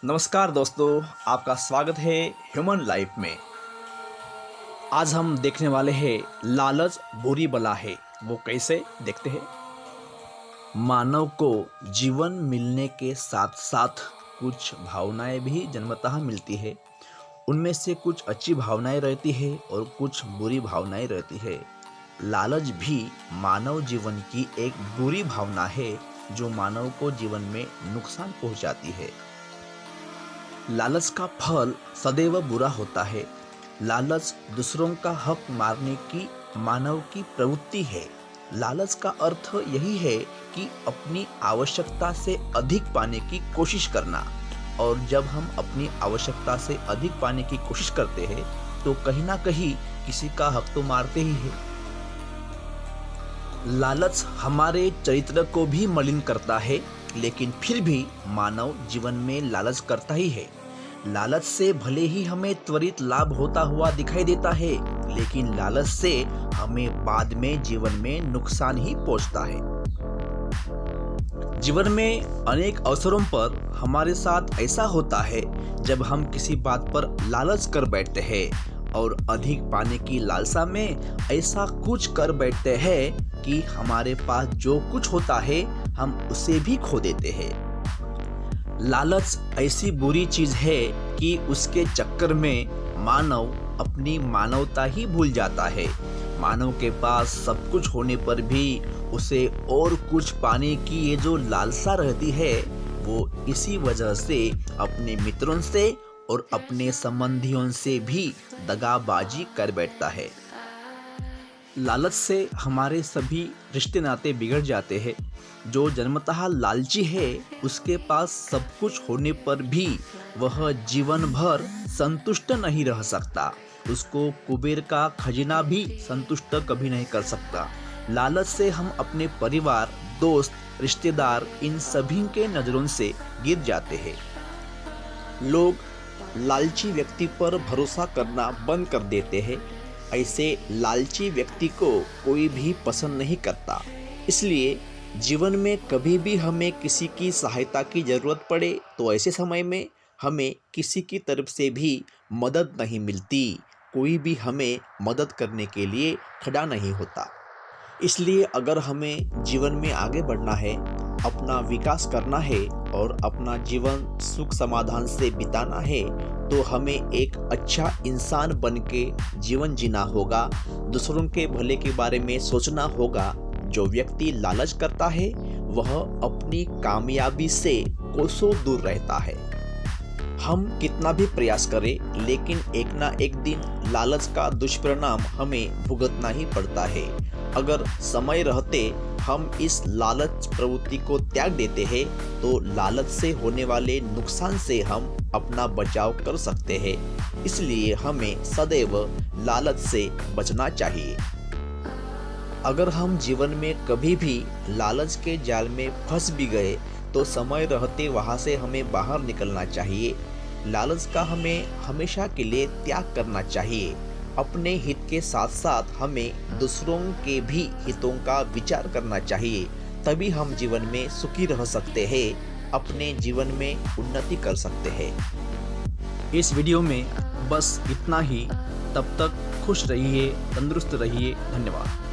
नमस्कार दोस्तों, आपका स्वागत है ह्यूमन लाइफ में। आज हम देखने वाले हैं लालच बुरी बला है। वो कैसे, देखते हैं। मानव को जीवन मिलने के साथ साथ कुछ भावनाएं भी जन्मतः मिलती है। उनमें से कुछ अच्छी भावनाएं रहती है और कुछ बुरी भावनाएं रहती है। लालच भी मानव जीवन की एक बुरी भावना है जो मानव को जीवन में नुकसान पहुंचाती है। लालच का फल सदैव बुरा होता है। लालच दूसरों का हक मारने की मानव की प्रवृत्ति है। लालच का अर्थ यही है कि अपनी आवश्यकता से अधिक पाने की कोशिश करना, और जब हम अपनी आवश्यकता से अधिक पाने की कोशिश करते हैं तो कहीं ना कहीं किसी का हक तो मारते ही है। लालच हमारे चरित्र को भी मलिन करता है, लेकिन फिर भी मानव जीवन में लालच करता ही है। लालच से भले ही हमें त्वरित लाभ होता हुआ दिखाई देता है, लेकिन लालच से हमें बाद में जीवन में नुकसान ही पहुंचता है। जीवन में अनेक अवसरों पर हमारे साथ ऐसा होता है जब हम किसी बात पर लालच कर बैठते हैं और अधिक पाने की लालसा में ऐसा कुछ कर बैठते हैं कि हमारे पास जो कुछ होता है हम उसे भी खो देते हैं। लालच ऐसी बुरी चीज है कि उसके चक्कर में मानव अपनी मानवता ही भूल जाता है। मानव के पास सब कुछ होने पर भी उसे और कुछ पाने की ये जो लालसा रहती है, वो इसी वजह से अपने मित्रों से और अपने संबंधियों से भी दगाबाजी कर बैठता है। लालच से हमारे सभी रिश्ते नाते बिगड़ जाते हैं। जो जन्मतः लालची है, उसके पास सब कुछ होने पर भी वह जीवन भर संतुष्ट नहीं रह सकता। उसको कुबेर का खजाना भी संतुष्ट कभी नहीं कर सकता। लालच से हम अपने परिवार, दोस्त, रिश्तेदार, इन सभी के नजरों से गिर जाते हैं। लोग लालची व्यक्ति पर भरोसा करना बंद कर देते हैं। ऐसे लालची व्यक्ति को कोई भी पसंद नहीं करता। इसलिए जीवन में कभी भी हमें किसी की सहायता की ज़रूरत पड़े तो ऐसे समय में हमें किसी की तरफ से भी मदद नहीं मिलती। कोई भी हमें मदद करने के लिए खड़ा नहीं होता। इसलिए अगर हमें जीवन में आगे बढ़ना है, अपना विकास करना है और अपना जीवन सुख समाधान से बिताना है, तो हमें एक अच्छा इंसान बन के जीवन जीना होगा। दूसरों के भले के बारे में सोचना होगा। जो व्यक्ति लालच करता है वह अपनी कामयाबी से कोसों दूर रहता है। हम कितना भी प्रयास करें, लेकिन एक ना एक दिन लालच का दुष्परिणाम हमें भुगतना ही पड़ता है। अगर समय रहते हम इस लालच प्रवृत्ति को त्याग देते हैं तो लालच से होने वाले नुकसान से हम अपना बचाव कर सकते हैं। इसलिए हमें सदैव लालच से बचना चाहिए। अगर हम जीवन में कभी भी लालच के जाल में फंस भी गए तो समय रहते वहां से हमें बाहर निकलना चाहिए। लालच का हमें हमेशा के लिए त्याग करना चाहिए। अपने हित के साथ साथ हमें दूसरों के भी हितों का विचार करना चाहिए। तभी हम जीवन में सुखी रह सकते हैं, अपने जीवन में उन्नति कर सकते हैं। इस वीडियो में बस इतना ही। तब तक खुश रहिए, तंदुरुस्त रहिए। धन्यवाद।